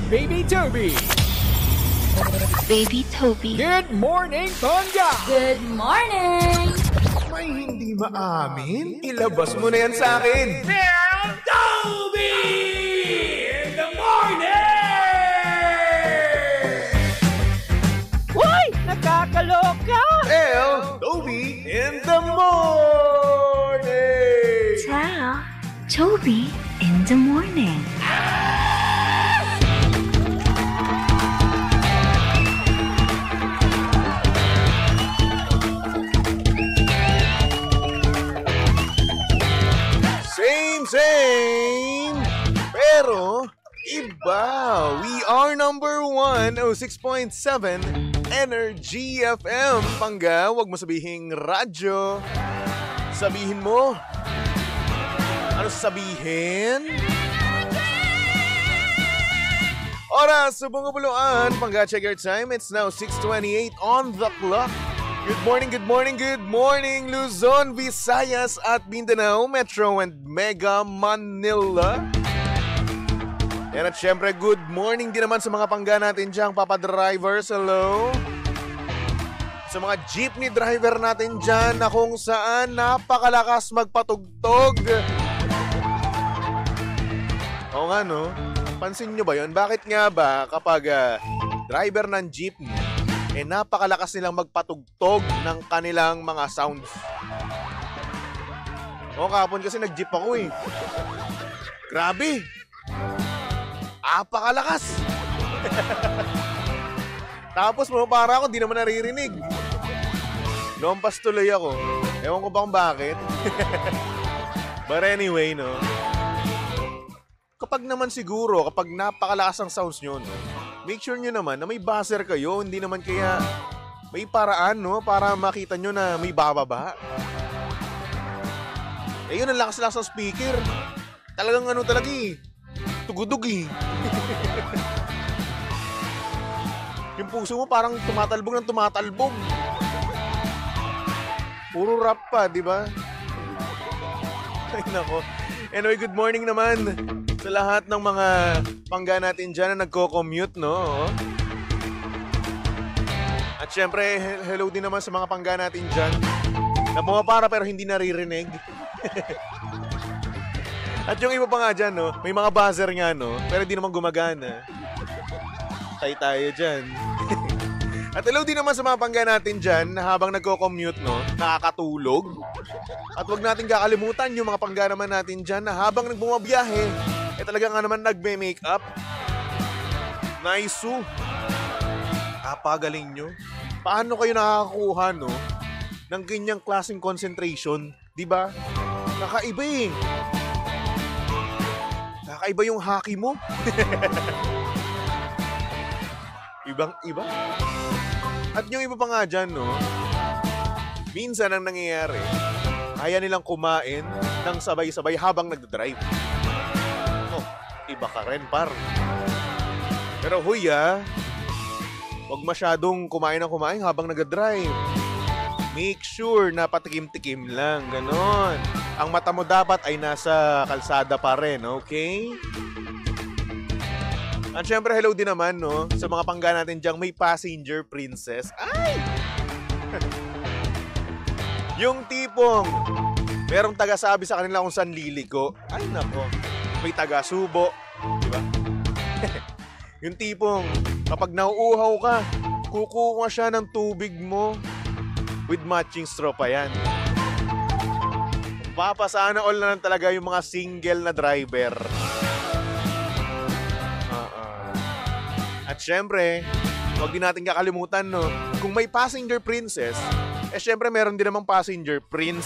Baby Toby. Baby Toby. Good morning, Tonga! Good morning! May hindi maamin? Ilabas mo na yan sa akin. Toby! In the morning! Hoy! Nakakaloka! Toby in the morning! Tell Toby in the morning. Same, pero iba. We are number 1, 06.7 Energy FM. Pangga, wag mo sabihing radyo. Sabihin mo. Ano sabihin? Oras sa bungabuluan. Pangga, check your time. It's now 6:28 on the clock. Good morning, Luzon, Visayas at Mindanao, Metro and Mega Manila. Yan at syempre, good morning din naman sa mga pangga natin dyan, Papa Drivers, hello. Sa mga jeepney driver natin dyan na kung saan napakalakas magpatugtog. Oo nga no, pansin nyo ba yun? Bakit nga ba kapag driver ng jeepney, napakalakas nilang magpatugtog ng kanilang mga sounds. O kahapon kasi nag-jeep ako eh. Grabe! Apakalakas! Tapos para ako, di naman naririnig. Lompas tuloy ako. Ewan ko ba kung bakit. But anyway, no? Kapag naman siguro, kapag napakalakas ang sounds nyo, no? Make sure nyo naman na may buzzer kayo, hindi naman kaya may paraan, no? Para makita nyo na may bababa. Yun ang lakas-lakas ng speaker. Talagang ano talaga eh. Tugudug eh. Yung puso mo parang tumatalbog ng tumatalbog. Puro rap pa, di ba? Ay nako. Anyway, good morning naman sa lahat ng mga pangga natin dyan na nagko-commute, no? At syempre, hello din naman sa mga pangga natin dyan na pumapara pero hindi naririnig. At yung iba pa nga dyan, no? May mga buzzer nga, no? Pero hindi naman gumagana. Tayo dyan. At hello din naman sa mga pangga natin dyan na habang nagko-commute, no? Nakakatulog. At wag natin kakalimutan yung mga pangga naman natin dyan na habang nagbumabiyahe, talaga nga naman nagme-makeup. Nice. Kapagaling nyo. Paano kayo nakakakuha, no? Ng ganyang klaseng concentration, di ba? Kakaiba eh. Kakaiba yung haki mo. Ibang-iba. At yung iba pa nga dyan, no? Minsan ang nangyayari, kaya nilang kumain ng sabay-sabay habang nagdadrive. Oh, iba ka rin, par. Pero huy, huwag masyadong kumain habang nagdadrive. Make sure na patikim-tikim lang, ganon. Ang mata mo dapat ay nasa kalsada pa rin, okay? At syempre, hello din naman, no? Sa mga pangga natin diyang may passenger princess. Ay! Yung tipong merong taga-sabi sa kanila kung saan liliko. Ay, nako. May taga-subo. Diba? Yung tipong kapag nauuhaw ka, kukuha siya ng tubig mo with matching straw pa yan. Papasana all na lang talaga yung mga single na driver. At syempre, huwag din natin kakalimutan, no? Kung may passenger princess, syempre meron din namang passenger prince.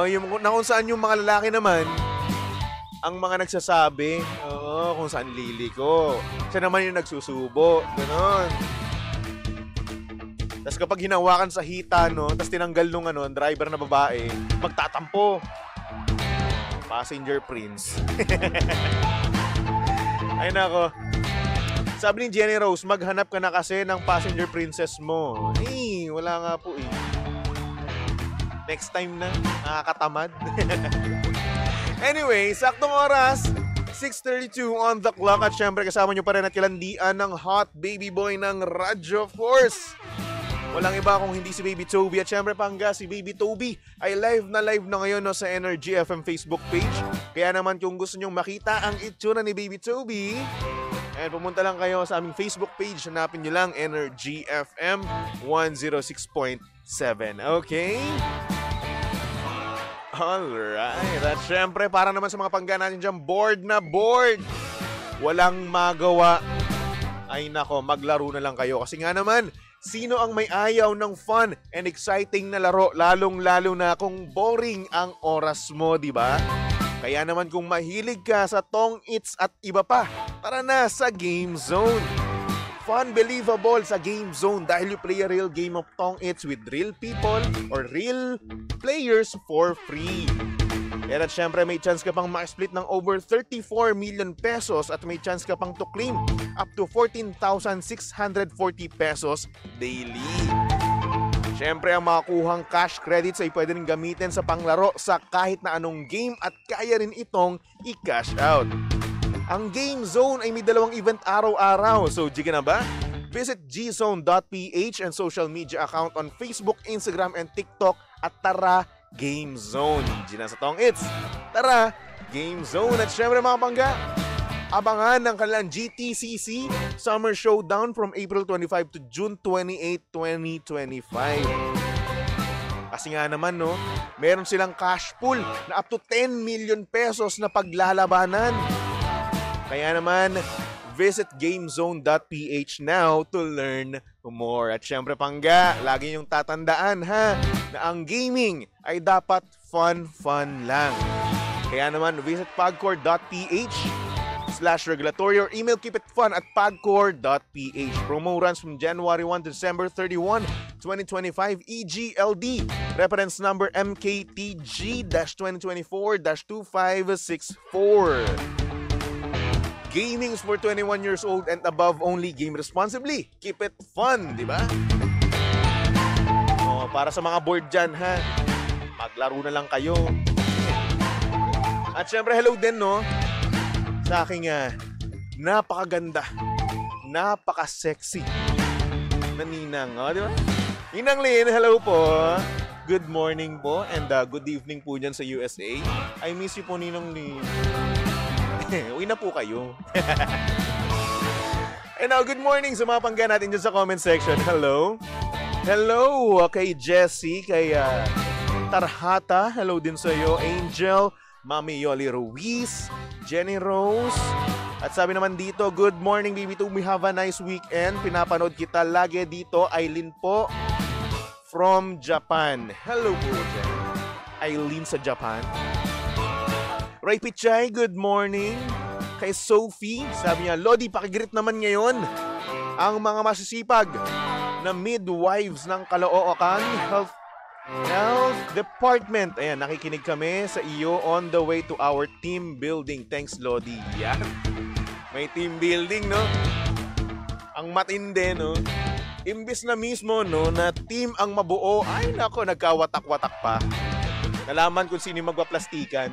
Yung na kung saan yung mga lalaki naman, ang mga nagsasabi, kung saan liliko. Siya naman yung nagsusubo, gano'n. Tapos kapag hinawakan sa hita, no, tapos tinanggal nung ang driver na babae, magtatampo. Passenger prince. Ay nako. Sabi ni Jenny Rose, maghanap ka na kasi ng passenger princess mo. Wala nga po eh. Next time na, nakakatamad. Anyway, saktong oras, 6:32 on the clock at syempre kasama nyo pa rin at kilandian ng hot baby boy ng Radyo Force. Walang iba kung hindi si Baby Toby at syempre pangga si Baby Toby ay live na ngayon no, sa Energy FM Facebook page. Kaya naman kung gusto nyong makita ang itsura ni Baby Toby, pumunta lang kayo sa aming Facebook page. Hanapin nyo lang Energy FM 106.7. Okay? Alright. At syempre, para naman sa mga pangga natin dyan, bored na bored. Walang magawa. Ay nako, maglaro na lang kayo. Kasi nga naman, sino ang may ayaw ng fun and exciting na laro? Lalong-lalo na kung boring ang oras mo, di ba? Kaya naman kung mahilig ka sa Tong Its at iba pa, tara na sa Game Zone. Fun, believable sa Game Zone dahil you play a real game of Tong Its with real people or real players for free. At syempre may chance ka pang ma-split ng over 34 million pesos at may chance ka pang to claim up to 14,640 pesos daily. Syempre ang makakuhang cash credits ay pwede rin gamitin sa panglaro sa kahit na anong game at kaya rin itong i-cash out. Ang Game Zone ay may 2 event araw-araw. So, jiga na ba? Visit gzone.ph and social media account on Facebook, Instagram, and TikTok at tara Game Zone. Gina sa Tong Its. Tara Game Zone. At syempre mga pangga, abangan ng kanilang GTCC Summer Showdown from April 25 to June 28, 2025. Kasi nga naman, no, meron silang cash pool na up to 10 million pesos na paglalabanan. Kaya naman, visit gamezone.ph now to learn more. At syempre pangga, lagi niyong tatandaan ha, na ang gaming ay dapat fun lang. Kaya naman, visit pagcore.ph/regulatory or email keepitfun@pagcore.ph. Promo runs from January 1 to December 31, 2025 EGLD. Reference number MKTG-2024-2564. Gaming's for 21 years old and above only. Game responsibly. Keep it fun, di ba? Para sa mga board dyan, ha? Maglaro na lang kayo. At syempre, hello din, no? Sa aking napakaganda, napaka-sexy na ninang, di ba? Ninang Lynn, hello po. Good morning po and good evening po dyan sa USA. I miss you po, Ninang Lynn. Uwi na po kayo. And now, good morning sa mga pangga natin dyan sa comment section. Hello. Hello kay Jessie, kay Tarhata. Hello din sa iyo, Angel, Mami Yoli Ruiz, Jenny Rose. At sabi naman dito, good morning baby to we have a nice weekend. Pinapanood kita lagi dito. Aileen po from Japan. Hello po dyan. Aileen sa Japan. Ray Pichay, good morning. Kay Sophie, sabi niya, Lodi, pakigrit naman ngayon ang mga masisipag na midwives ng Caloocan Health Department. Ayan, nakikinig kami sa iyo on the way to our team building. Thanks, Lodi. Yan. May team building, no? Ang matindi, no? Imbis na mismo, no, na team ang mabuo, ay nako, nagkawatak-watak pa. Nalaman kung sino yung magpaplastikan.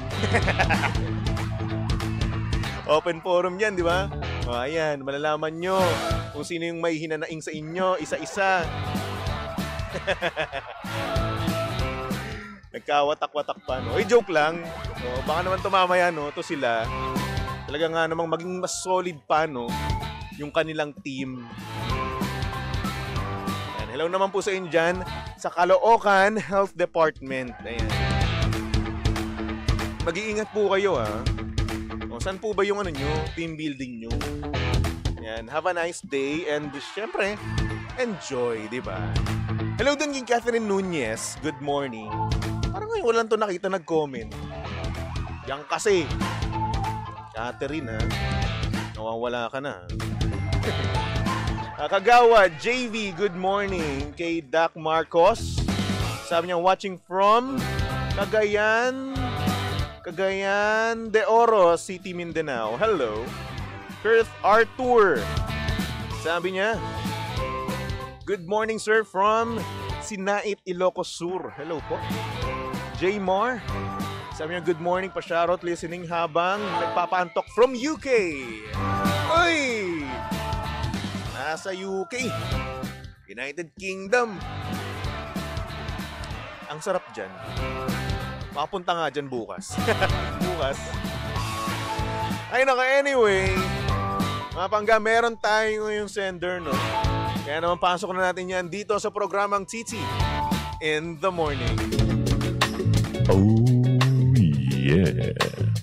Open forum yan, di ba? Ayan, malalaman nyo kung sino yung may hinanaing sa inyo, isa-isa. Nagkawatak-watak pa, no? Joke lang. No? Baka naman tumamaya, no? Ito sila. Talaga nga namang maging mas solid pa, no? Yung kanilang team. Ayan, hello naman po sa inyo dyan sa Caloocan Health Department. Ayan. Mag-iingat po kayo, ha? O, saan po ba yung nyo, team building nyo? Yan, have a nice day and syempre, enjoy, di ba? Hello din kay Catherine Nunez. Good morning. Parang ngayon walang to nakita nag-comment. Yan kasi. Catherine, ha? Nawawala ka na. Kagawa, JV, good morning. Kay Doc Marcos. Sabi niya, watching from Cagayan de Oro, City, Mindanao. Hello. Kurt Arthur. Sabi niya, good morning sir from Sinait, Ilocos Sur. Hello po. J. Mar. Sabi niya, good morning pa shoutout listening habang nagpapaantok from UK. Uy! Nasa UK. United Kingdom. Ang sarap dyan. Makapunta nga dyan bukas. Bukas. Ay naka, anyway. Mga pangga, meron tayo yung sender, no? Kaya naman pasok na natin yan dito sa programang Titi in the Morning. Oh yeah,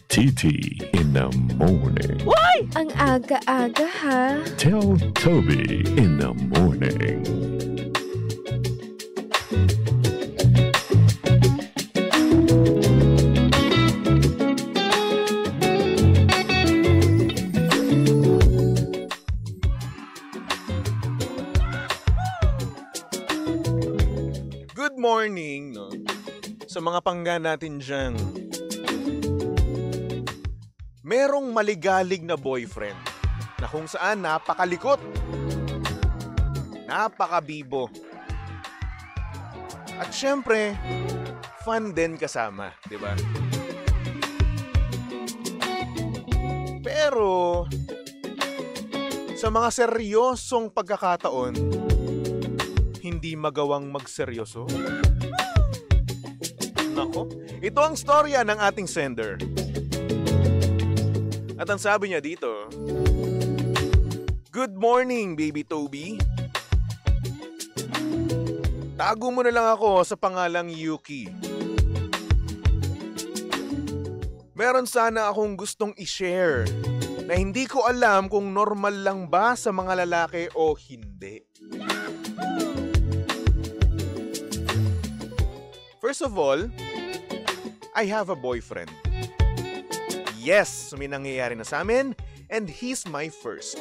Titi in the Morning. Why? Ang aga-aga ha. Tell Toby in the morning. Good morning, no? Sa mga pangga natin dyan. Merong maligalig na boyfriend na kung saan napakalikot, napakabibo. At syempre, fun din kasama, di ba? Pero, sa mga seryosong pagkakataon, hindi magawang magseryoso. Nako, ito ang storya ng ating sender. At ang sabi niya dito, good morning, baby Toby. Tago mo na lang ako sa pangalang Yuki. Meron sana akong gustong i-share na hindi ko alam kung normal lang ba sa mga lalaki o hindi. First of all, I have a boyfriend. Yes, may nangyayari na sa amin and he's my first.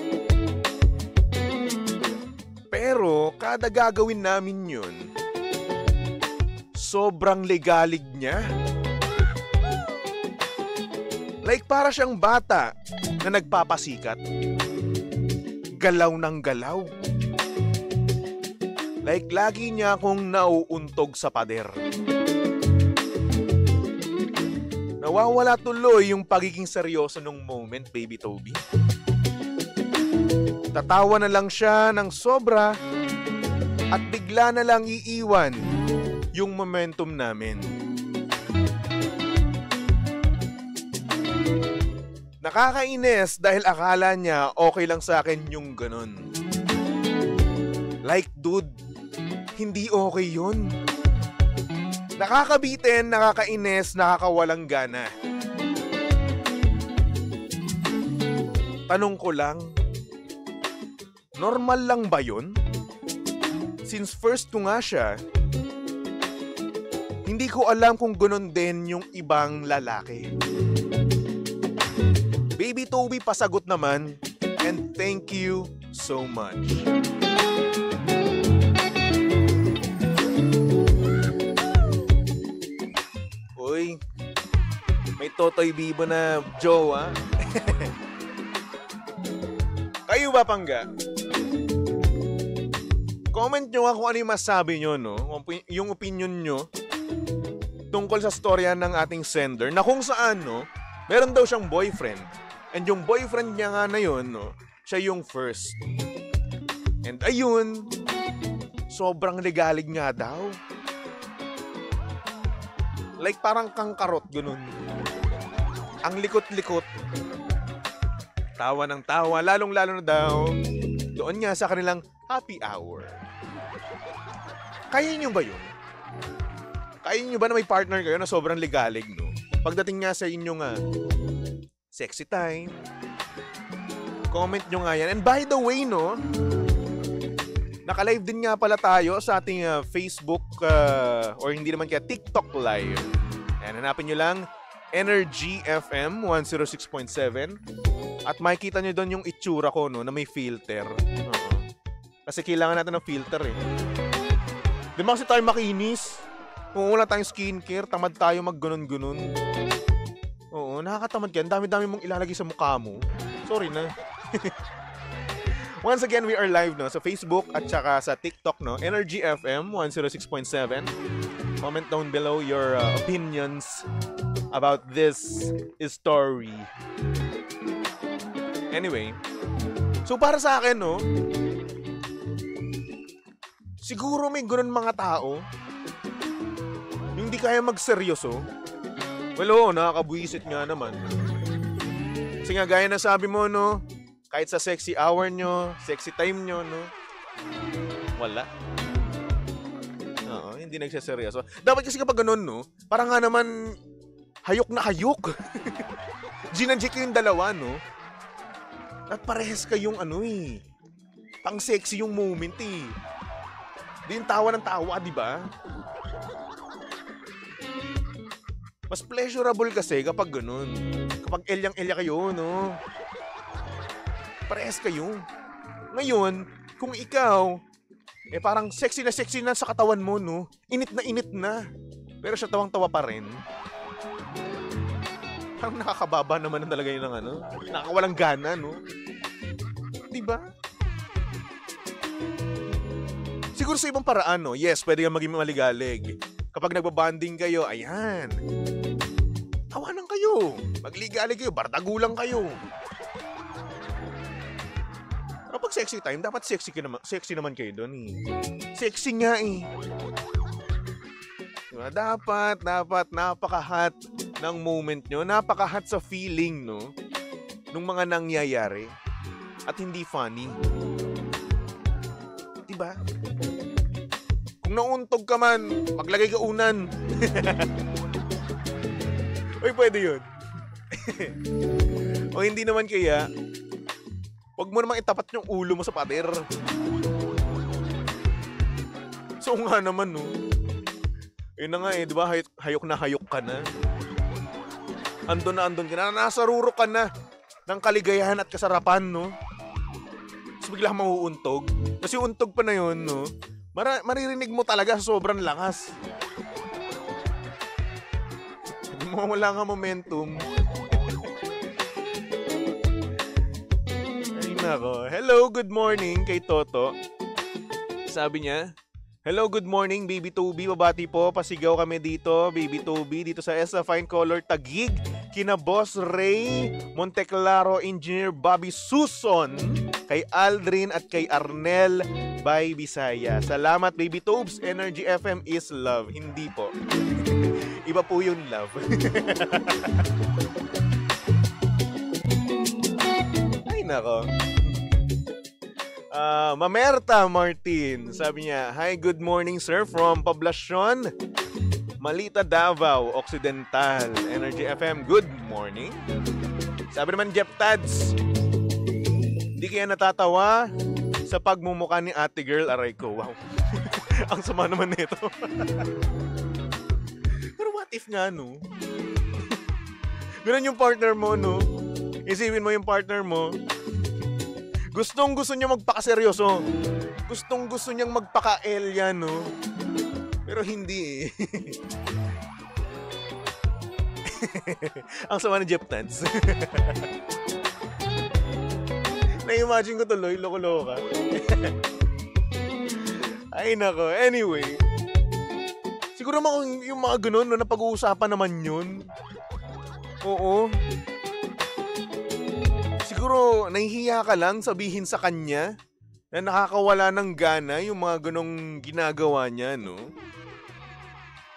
Pero kada gagawin namin yun, sobrang legalig niya. Like para siyang bata na nagpapasikat. Galaw ng galaw. Like lagi niya akong nauuntog sa pader. Nawawala tuloy yung pagiging seryoso nung moment, baby Toby. Tatawa na lang siya ng sobra at bigla na lang iiwan yung momentum namin. Nakakainis dahil akala niya okay lang sa akin yung ganun. Like, dude, hindi okay yun. Nakakabitin, nakakainis, nakakawalang gana. Tanong ko lang, normal lang ba yun? Since first ko nga siya, hindi ko alam kung ganun din yung ibang lalaki. Baby Toby, pasagot naman, and thank you so much. Uy, may Totoy Bibo na jowa. Kayo ba, pangga? Comment nyo nga kung ano yung masabi nyo, no? Yung opinion nyo tungkol sa storya ng ating sender na kung saan, no? Meron daw siyang boyfriend. And yung boyfriend niya nga na yun, no? Siya yung first. And ayun, sobrang legalig nga daw. Like parang kangkarot, ganun. Ang likot-likot. Tawa ng tawa, lalong-lalo na daw. Doon nga sa kanilang happy hour. Kaya nyo ba yun? Kaya nyo ba na may partner kayo na sobrang legalig, no? Pagdating nga sa inyo nga, sexy time. Comment nyo nga yan. And by the way, no? Naka-live din nga pala tayo sa ating Facebook or hindi naman kaya TikTok live. Ayan, hanapin nyo lang Energy FM 106.7 at makikita nyo doon yung itsura ko, no, na may filter. Kasi kailangan natin ng filter eh. Di ba kasi tayo makinis? Kung wala tayong skincare, tamad tayo mag-gunon-gunon. Oo, nakakatamad yan. Dami-dami mong ilalagay sa mukha mo. Sorry na. Once again, we are live, no, sa Facebook at saka sa TikTok, no, Energy FM 106.7. Comment down below your opinions about this story. Anyway, so para sa akin, no, siguro may ganun mga tao yung hindi kaya magseryoso. Well, oo, nakakabwisit nga naman. Kasi nga, gaya na sabi mo, no, kahit sa sexy hour nyo, sexy time nyo, no, wala. Oo, hindi nagsaseryoso. Dapat kasi kapag ganun, no, parang nga naman, hayok na hayok. Gin and Jake yung dalawa, no? At parehas kayong pang sexy yung moment eh. Di yung tawa ng tawa, di ba? Mas pleasurable kasi kapag ganun. Kapag elyang-elya kayo, no? Parehas kayo. Ngayon, kung ikaw, parang sexy na sa katawan mo, no? Init na. Pero siya tawang-tawa pa rin. Parang nakakababa naman talaga yun ng nakakawalang gana, no? Diba? Siguro sa ibang paraan, no? Yes, pwede kang maging maligalig. Kapag nagbabanding kayo, ayan. Tawanan kayo. Magligalig kayo, bardagulang kayo. Kapag sexy time, dapat sexy naman kayo doon eh. Sexy nga eh. Diba? Dapat napaka-hot ng moment nyo, napaka-hot sa feeling, no? Nung mga nangyayari. At hindi funny. Diba? Kung nauntog ka man, maglagay ka unan. Uy, pwede yun. O hindi naman kaya, huwag mo namang itapat yung ulo mo sa pader. So nga naman, no? Yun na nga diba? Hayok na hayok ka na. Andun ka na. Nasa ruro ka na ng kaligayahan at kasarapan, no? Tapos bigla mauuntog. Kasi untog pa na yun, no? Maririnig mo talaga sa sobrang lakas. Wala nga momentum. Ay nako. Hello, good morning kay Toto. Sabi niya, hello, good morning, Baby Toby. Babati po. Pasigaw kami dito, Baby Toby. Dito sa Esa Fine Color Taguig. Kina Boss Ray, Monteclaro, Engineer Bobby Suson, kay Aldrin at kay Arnel by Bisaya. Salamat, Baby Tobes. Energy FM is love. Hindi po. Iba po yung love. Ay, nako. Mamerta Martin, sabi niya, hi, good morning sir from Poblacion, Malita, Davao Occidental. Energy FM, good morning. Sabi naman Jeff Tads, hindi kaya natatawa sa pagmumukha ni ate girl, aray ko. Wow. Ang sama naman nito. Pero what if nga, no? Ganun yung partner mo, no? Isipin mo yung partner mo, gustong-gusto niya magpakaseryoso. Gustong-gusto niyang magpaka-elya, no? Pero hindi eh. Ang sama ni Jeff Tans. Na-imagine ko tuloy, loko-loko ka. Ay nako, anyway. Siguro naman yung mga ganun, no, na pag-uusapan naman yun. Oo. Siguro nahihiya ka lang sabihin sa kanya na nakakawala ng gana yung mga ganong ginagawa niya, no?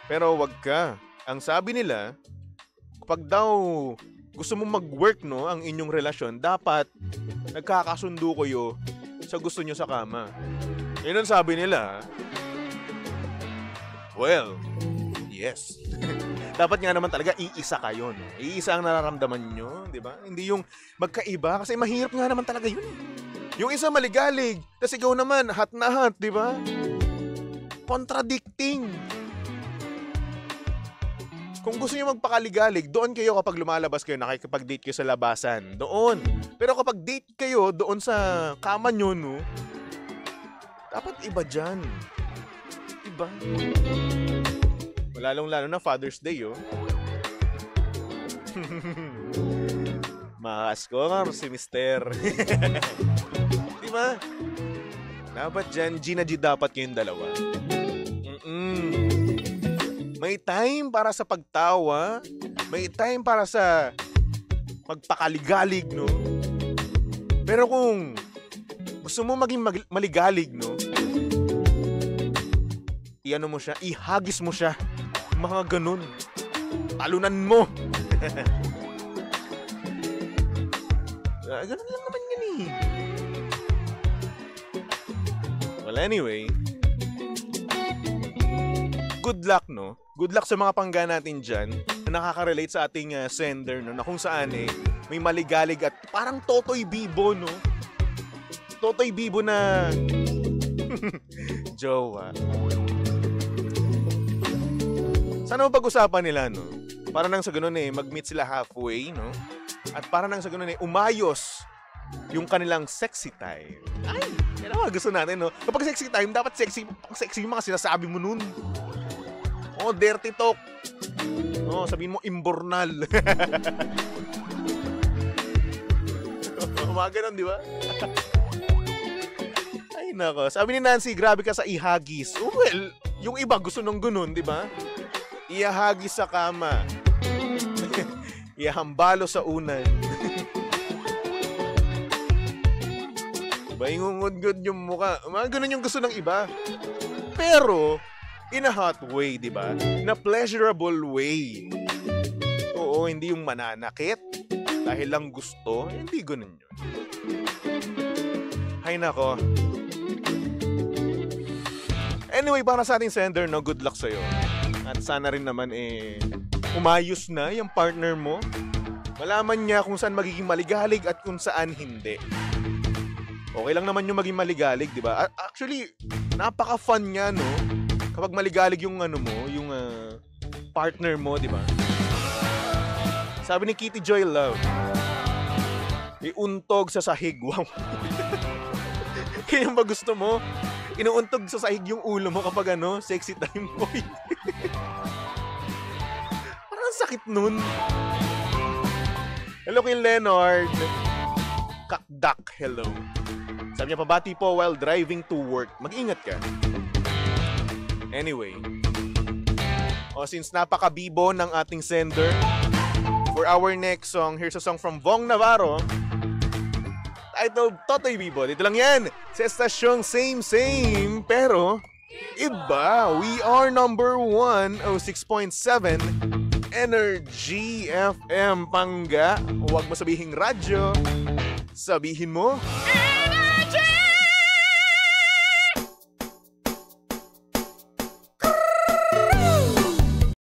Pero wag ka. Ang sabi nila, kapag daw gusto mo mag-work, no, ang inyong relasyon, dapat nagkakasundo kayo sa gusto nyo sa kama. Yun ang sabi nila. Well, yes. Dapat nga naman talaga iisa kayo, no? Iisa ang nararamdaman nyo, di ba? Hindi yung magkaiba, kasi mahirap nga naman talaga yun. Yung isa maligalig, tapos ikaw naman, hot na hot, di ba? Contradicting. Kung gusto nyo magpakaligalig, doon kayo kapag lumalabas kayo, nakikipag-date kayo sa labasan. Doon. Pero kapag date kayo doon sa kama nyo, no? Dapat iba dyan. Iba. Lalong-lalo na Father's Day, oh. Makaskor si Mister. Diba? Dapat dyan, Gina G dapat kayong dalawa. May time para sa pagtawa, May time para sa magpakaligalig, no? Pero kung gusto mo maging maligalig, no? Iano mo siya, ihagis mo siya. Mga ganun. Talunan mo. Ganun lang naman yan eh. Well, anyway. Good luck, no? Good luck sa mga pangga natin dyan na nakaka-relate sa ating sender, no? Na kung saan may maligalig at parang Totoy Bibo, no? Totoy Bibo na jowa. Sana pag-usapan nila, no? Para nang sa ganun mag-meet sila halfway, no? At para nang sa ganun umayos yung kanilang sexy time. Ay, yan ang gusto natin, no? Kapag sexy time, dapat sexy yung mga sinasabi mo nun. Oh, dirty talk. Oh, sabihin mo imbornal. Mga ganun, di ba? Ay, nako. Sabi ni Nancy, grabe ka sa ihagis. Oh, well, yung iba gusto nung ganun, di ba? Ihagis sa kama. Ihambalo sa unan. Diba? Ingungod-god yung muka. Mga ganun yung gusto ng iba. Pero, in a hot way, di ba? Na pleasurable way. Oo, hindi yung mananakit. Dahil lang gusto. Hindi ganun yun. Hay nako. Anyway, para sa ating sender, no, good luck sa'yo. At sana rin naman umayos na yung partner mo. Malaman niya kung saan magiging maligalig at kung saan hindi. Okay lang naman yung maging maligalig, di ba? Actually, napaka-fun niya, no? Kapag maligalig yung yung partner mo, di ba? Sabi ni Kitty Joy Love, may untog sa sahig. Wow. Kaya ba gusto mo? Inuuntog sa sahig yung ulo mo kapag sexy time mo. Parang sakit nun. Hello kay Leonard. Kakdak, hello. Sabi niya, pabati po while driving to work. Mag-ingat ka. Anyway. Since napaka-bibo ng ating sender, for our next song, here's a song from Vong Navarro. Titled Totoy Bibo. Dito lang yan. Sa estasyong same, pero iba. We are number 106.7 Energy FM Pangga. Huwag mo sabihing radyo. Sabihin mo